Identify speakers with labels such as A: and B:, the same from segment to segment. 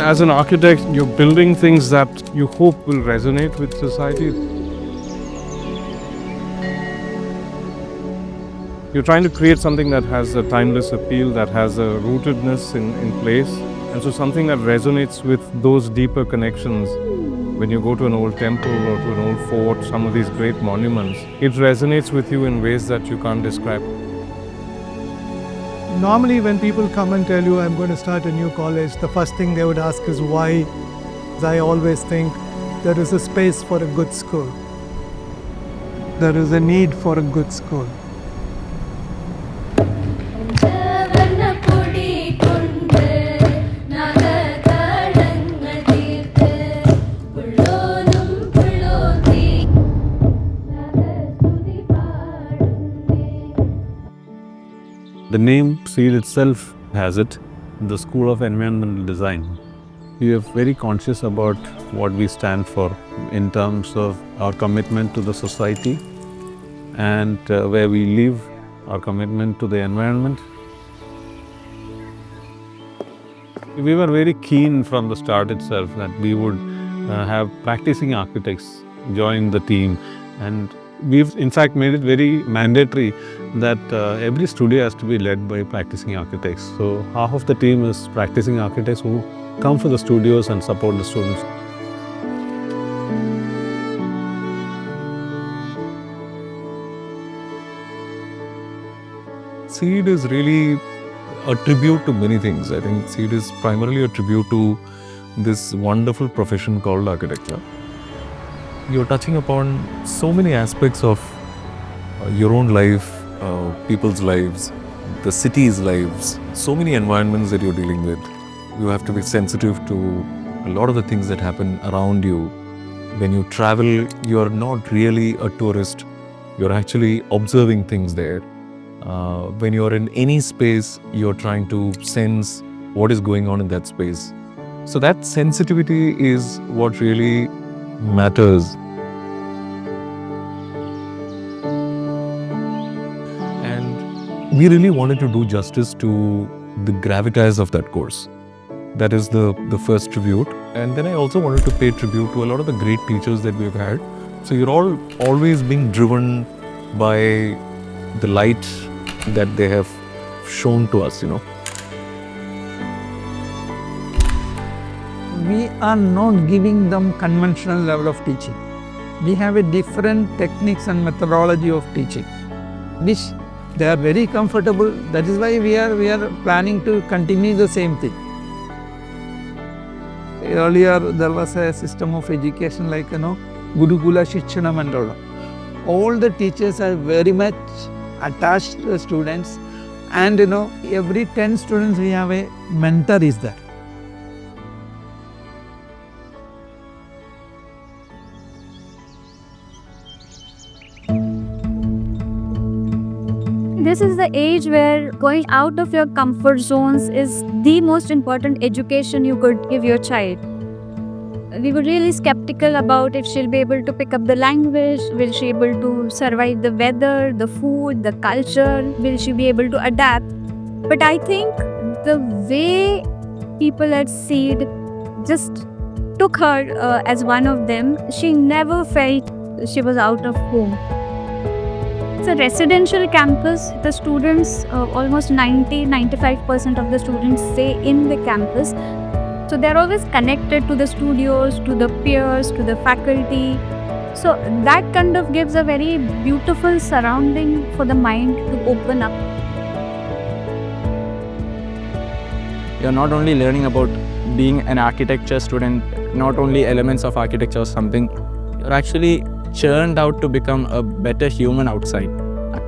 A: As an architect, you're building things that you hope will resonate with society. You're trying to create something that has a timeless appeal, that has a rootedness in place, and so something that resonates with those deeper connections. When you go to an old temple or to an old fort, some of these great monuments, it resonates with you in ways that you can't describe.
B: Normally when people come and tell you I'm going to start a new college, the first thing they would ask is why. I always think there is a space for a good school. There is a need for a good school.
C: The name SEED itself has it, the School of Environmental Design. We are very conscious about what we stand for in terms of our commitment to the society and where we live, our commitment to the environment. We were very keen from the start itself that we would have practicing architects join the team, and we've in fact made it very mandatory that every studio has to be led by practicing architects. So half of the team is practicing architects who come for the studios and support the students.
D: SEED is really a tribute to many things. I think SEED is primarily a tribute to this wonderful profession called architecture. You're touching upon so many aspects of your own life, people's lives, the city's lives, so many environments that you're dealing with. You have to be sensitive to a lot of the things that happen around you. When you travel, you're not really a tourist. You're actually observing things there. When you're in any space, you're trying to sense what is going on in that space. So that sensitivity is what really matters. And we really wanted to do justice to the gravitas of that course. That is the first tribute. And then I also wanted to pay tribute to a lot of the great teachers that we've had. So you're all always being driven by the light that they have shown to us,
E: We are not giving them conventional level of teaching. We have a different techniques and methodology of teaching, which they are very comfortable. That is why we are planning to continue the same thing. Earlier there was a system of education like Gurukula Shikshanam and all the teachers are very much attached to the students, and every 10 students we have a mentor is there.
F: This is the age where going out of your comfort zones is the most important education you could give your child. We were really skeptical about if she'll be able to pick up the language, will she be able to survive the weather, the food, the culture, will she be able to adapt. But I think the way people at SEED just took her as one of them, she never felt she was out of home. It's a residential campus. The students, almost 90-95% of the students stay in the campus. So they're always connected to the studios, to the peers, to the faculty. So that kind of gives a very beautiful surrounding for the mind to open up.
G: You're not only learning about being an architecture student, not only elements of architecture or something, you're actually churned out to become a better human outside.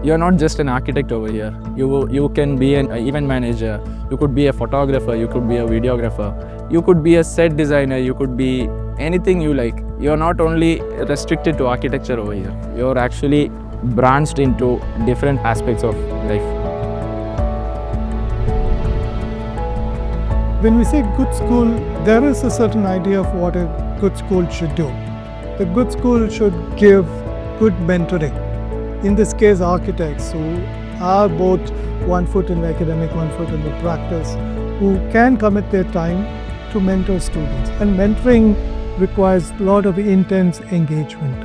G: You're not just an architect over here. You can be an event manager, you could be a photographer, you could be a videographer, you could be a set designer, you could be anything you like. You're not only restricted to architecture over here. You're actually branched into different aspects of life.
B: When we say good school, there is a certain idea of what a good school should do. The good school should give good mentoring. In this case, architects who are both one foot in the academic, one foot in the practice, who can commit their time to mentor students. And mentoring requires a lot of intense engagement.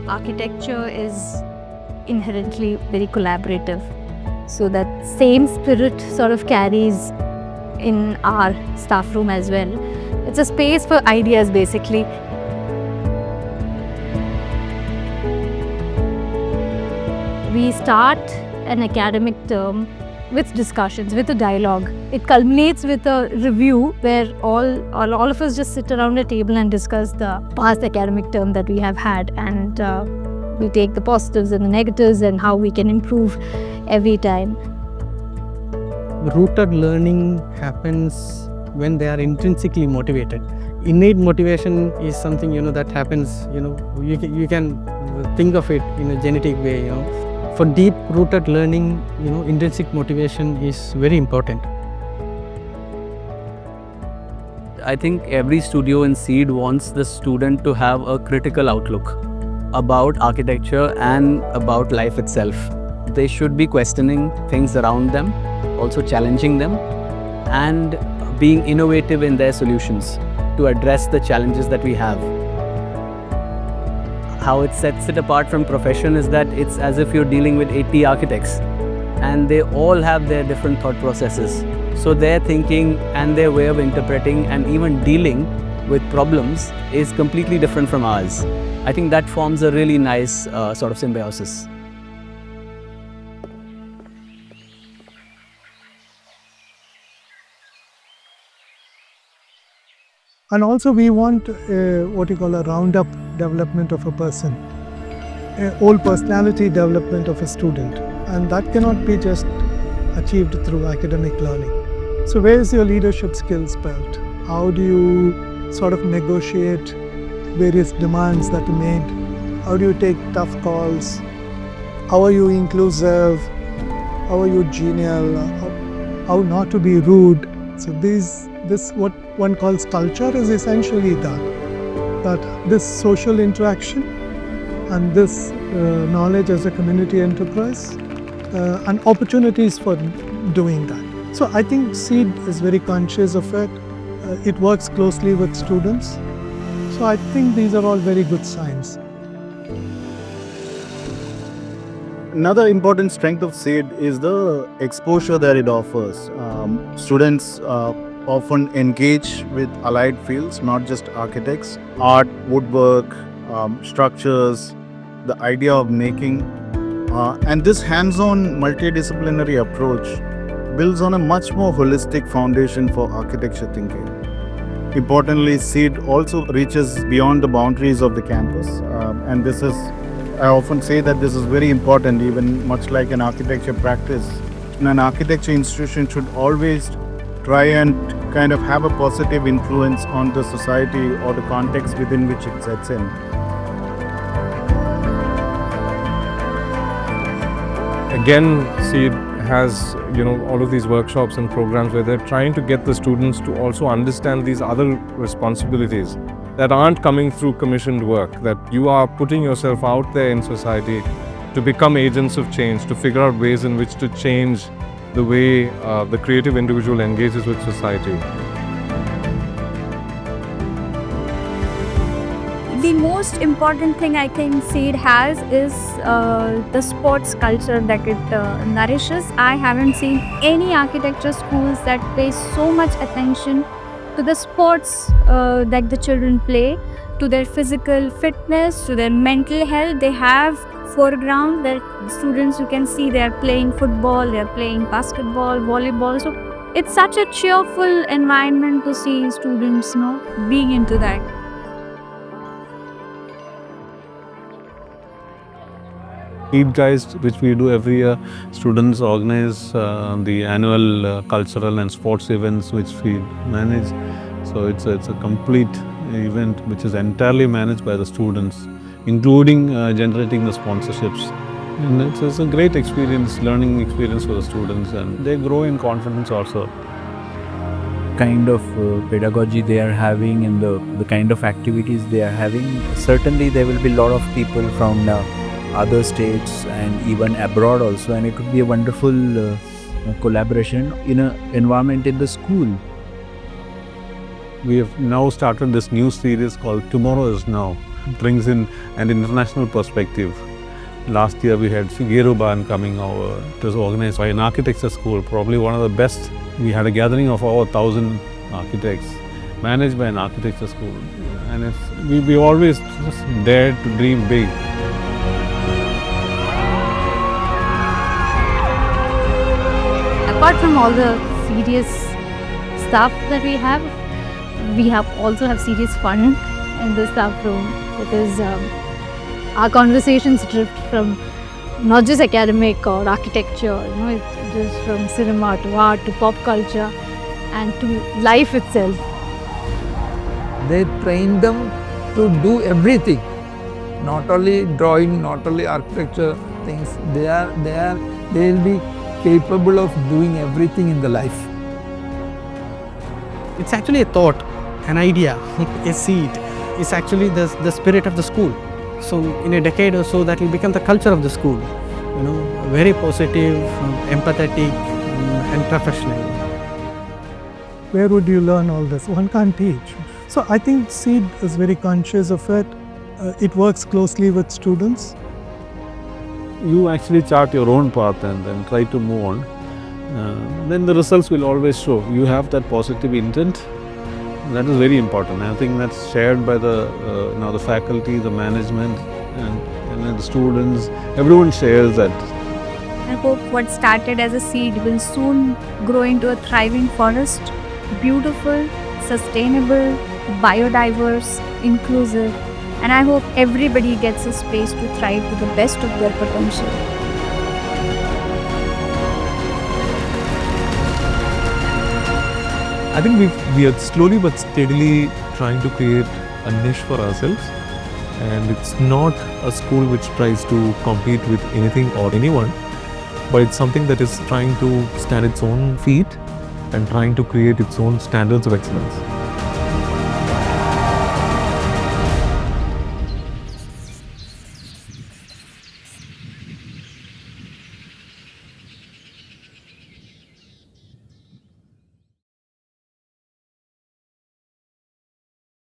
F: Architecture is inherently very collaborative. So that same spirit sort of carries in our staff room as well. It's a space for ideas basically. We start an academic term with discussions, with a dialogue. It culminates with a review where all of us just sit around a table and discuss the past academic term that we have had, and we take the positives and the negatives and how we can improve every time.
H: Rooted learning happens when they are intrinsically motivated. Innate motivation is something that happens. You can think of it in a genetic way. For deep rooted learning, intrinsic motivation is very important.
I: I think every studio in SEED wants the student to have a critical outlook about architecture and about life itself. They should be questioning things around them, also challenging them, and being innovative in their solutions to address the challenges that we have. How it sets it apart from profession is that it's as if you're dealing with 80 architects and they all have their different thought processes. So their thinking and their way of interpreting and even dealing with problems is completely different from ours. I think that forms a really nice sort of symbiosis.
B: And also we want what you call a round-up development of a person, a whole personality development of a student, and that cannot be just achieved through academic learning. So where is your leadership skills built? How do you sort of negotiate various demands that are made? How do you take tough calls? How are you inclusive? How are you genial? How not to be rude? So this what one calls culture is essentially that this social interaction and this knowledge as a community enterprise and opportunities for doing that. So I think SEED is very conscious of it. It works closely with students. So I think these are all very good signs.
J: Another important strength of SEED is the exposure that it offers. Students often engage with allied fields, not just architects, art, woodwork, structures, the idea of making. And this hands-on multidisciplinary approach builds on a much more holistic foundation for architecture thinking. Importantly, SEED also reaches beyond the boundaries of the campus. And this is, I often say that this is very important, even much like an architecture practice. An architecture institution should always try and kind of have a positive influence on the society or the context within which it sets in.
A: Again, SEED has all of these workshops and programs where they're trying to get the students to also understand these other responsibilities that aren't coming through commissioned work, that you are putting yourself out there in society to become agents of change, to figure out ways in which to change the way the creative individual engages with society.
F: The most important thing I think SEED has is the sports culture that it nourishes. I haven't seen any architecture schools that pay so much attention to the sports that the children play, to their physical fitness, to their mental health. They have foreground that students, you can see they are playing football, they are playing basketball, volleyball. So it's such a cheerful environment to see students being into that.
C: Deep dives, which we do every year, students organize the annual cultural and sports events which we manage. So it's a complete event which is entirely managed by the students, including generating the sponsorships. And it's a great experience, learning experience for the students, and they grow in confidence also.
K: Kind of pedagogy they are having and the kind of activities they are having, certainly there will be a lot of people from other states and even abroad also, and it would be a wonderful collaboration in an environment in the school.
C: We have now started this new series called Tomorrow is Now. It brings in an international perspective. Last year we had Figueroa coming over. It was organized by an architecture school, probably one of the best. We had a gathering of over 1,000 architects, managed by an architecture school. And we always just dared to dream big.
F: Apart from all the serious stuff that we also have serious fun in the staff room, because our conversations drift from not just academic or architecture, it's just from cinema to art to pop culture and to life itself.
E: They train them to do everything, not only drawing, not only architecture things. They'll be capable of doing everything in the life.
H: It's actually a thought, an idea, a seed. It's actually the spirit of the school. So in a decade or so, that will become the culture of the school. Very positive, empathetic, and professional.
B: Where would you learn all this? One can't teach. So I think SEED is very conscious of it. It works closely with students.
C: You actually chart your own path and then try to move on. Then the results will always show. You have that positive intent. That is very important. I think that's shared by the faculty, the management, and the students. Everyone shares that.
F: I hope what started as a seed will soon grow into a thriving forest, beautiful, sustainable, biodiverse, inclusive, and I hope everybody gets a space to thrive to the best of their potential.
D: I think we are slowly but steadily trying to create a niche for ourselves, and it's not a school which tries to compete with anything or anyone, but it's something that is trying to stand its own feet and trying to create its own standards of excellence.